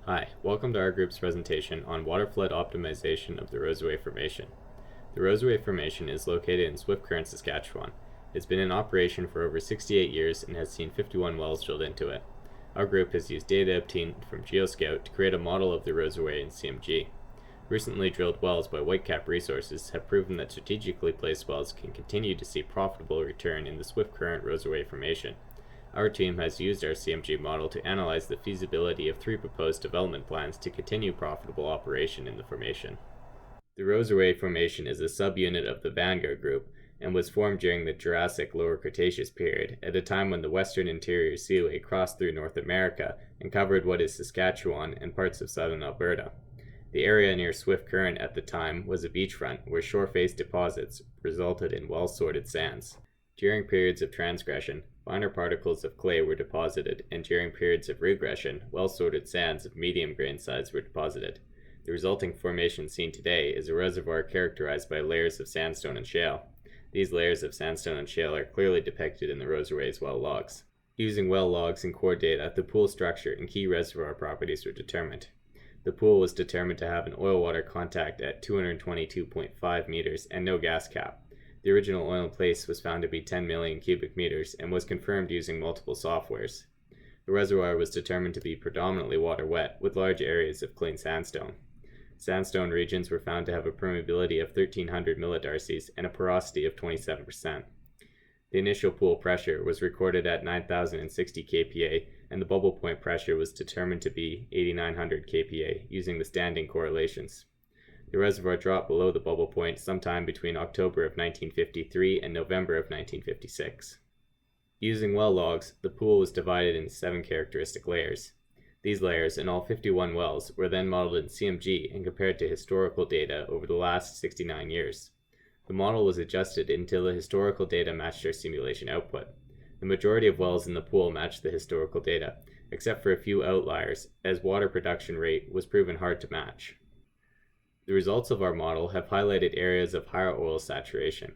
Hi, welcome to our group's presentation on waterflood optimization of the Roseway Formation. The Roseway Formation is located in Swift Current, Saskatchewan. It's been in operation for over 68 years and has seen 51 wells drilled into it. Our group has used data obtained from GeoScout to create a model of the Roseway in CMG. Recently drilled wells by Whitecap Resources have proven that strategically placed wells can continue to see profitable return in the Swift Current Roseway Formation. Our team has used our CMG model to analyze the feasibility of 3 proposed development plans to continue profitable operation in the formation. The Roseway Formation is a subunit of the Vanguard Group and was formed during the Jurassic Lower Cretaceous period, at a time when the Western Interior Seaway crossed through North America and covered what is Saskatchewan and parts of southern Alberta. The area near Swift Current at the time was a beachfront where shore-face deposits resulted in well-sorted sands. During periods of transgression, finer particles of clay were deposited, and during periods of regression, well-sorted sands of medium grain size were deposited. The resulting formation seen today is a reservoir characterized by layers of sandstone and shale. These layers of sandstone and shale are clearly depicted in the Roseway's well logs. Using well logs and core data, the pool structure and key reservoir properties were determined. The pool was determined to have an oil-water contact at 222.5 meters and no gas cap. The original oil in place was found to be 10 million cubic meters and was confirmed using multiple softwares. The reservoir was determined to be predominantly water-wet, with large areas of clean sandstone. Sandstone regions were found to have a permeability of 1,300 millidarcies and a porosity of 27%. The initial pool pressure was recorded at 9,060 kPa, and the bubble point pressure was determined to be 8,900 kPa using the standing correlations. The reservoir dropped below the bubble point sometime between October of 1953 and November of 1956. Using well logs, the pool was divided into 7 characteristic layers. These layers, in all 51 wells, were then modeled in CMG and compared to historical data over the last 69 years. The model was adjusted until the historical data matched our simulation output. The majority of wells in the pool matched the historical data, except for a few outliers, as water production rate was proven hard to match. The results of our model have highlighted areas of higher oil saturation.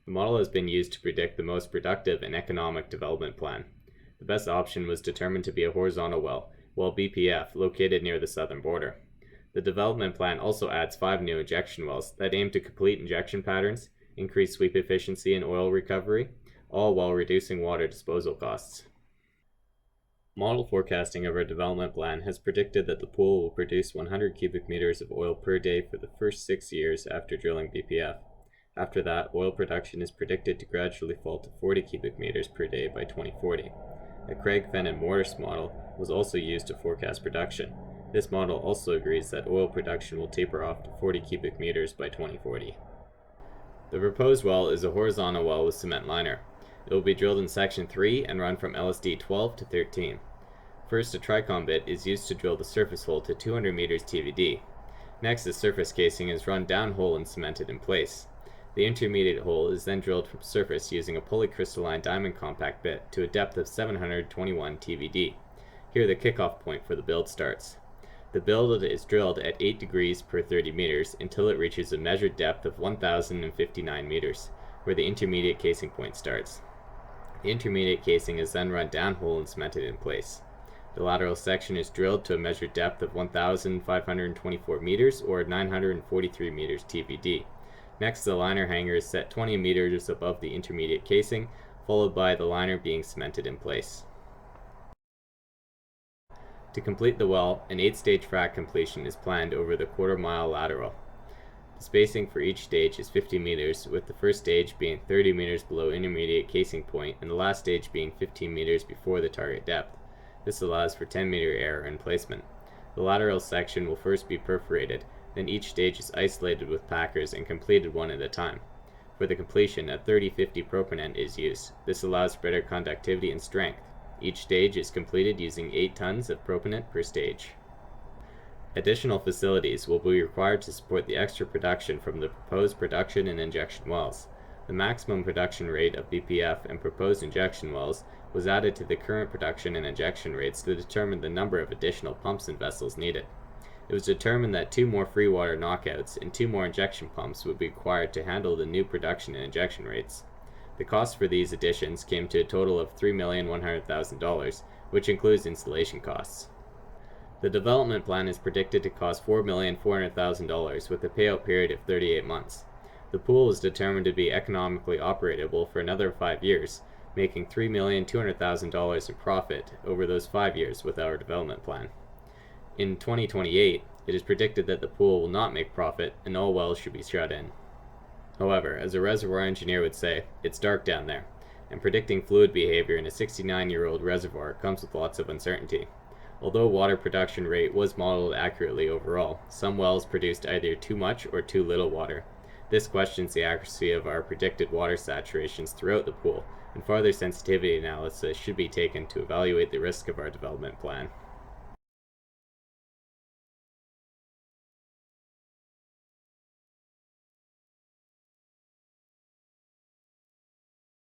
The model has been used to predict the most productive and economic development plan. The best option was determined to be a horizontal well BPF, located near the southern border. The development plan also adds 5 new injection wells that aim to complete injection patterns, increase sweep efficiency and oil recovery, all while reducing water disposal costs. Model forecasting of our development plan has predicted that the pool will produce 100 cubic meters of oil per day for the first 6 years after drilling BPF. After that, oil production is predicted to gradually fall to 40 cubic meters per day by 2040. A Craig-Fenn and Morris model was also used to forecast production. This model also agrees that oil production will taper off to 40 cubic meters by 2040. The proposed well is a horizontal well with cement liner. It will be drilled in section 3 and run from LSD 12 to 13. First, a tricom bit is used to drill the surface hole to 200 meters TVD. Next, the surface casing is run downhole and cemented in place. The intermediate hole is then drilled from surface using a polycrystalline diamond compact bit to a depth of 721 TVD. Here the kickoff point for the build starts. The build is drilled at 8 degrees per 30 meters until it reaches a measured depth of 1,059 meters, where the intermediate casing point starts. The intermediate casing is then run downhole and cemented in place. The lateral section is drilled to a measured depth of 1,524 meters or 943 meters TVD. Next, the liner hanger is set 20 meters above the intermediate casing, followed by the liner being cemented in place. To complete the well, an 8-stage frac completion is planned over the quarter-mile lateral. The spacing for each stage is 50 meters, with the first stage being 30 meters below intermediate casing point and the last stage being 15 meters before the target depth. This allows for 10-meter error in placement. The lateral section will first be perforated, then each stage is isolated with packers and completed one at a time. For the completion, a 30-50 proppant is used. This allows better conductivity and strength. Each stage is completed using 8 tons of propellant per stage. Additional facilities will be required to support the extra production from the proposed production and injection wells. The maximum production rate of BPF and proposed injection wells was added to the current production and injection rates to determine the number of additional pumps and vessels needed. It was determined that 2 more free water knockouts and 2 more injection pumps would be required to handle the new production and injection rates. The cost for these additions came to a total of $3,100,000, which includes installation costs. The development plan is predicted to cost $4,400,000 with a payout period of 38 months. The pool is determined to be economically operatable for another 5 years, making $3,200,000 in profit over those 5 years with our development plan. In 2028, it is predicted that the pool will not make profit and all wells should be shut in. However, as a reservoir engineer would say, it's dark down there, and predicting fluid behavior in a 69-year-old reservoir comes with lots of uncertainty. Although water production rate was modeled accurately overall, some wells produced either too much or too little water. This questions the accuracy of our predicted water saturations throughout the pool, and further sensitivity analysis should be taken to evaluate the risk of our development plan.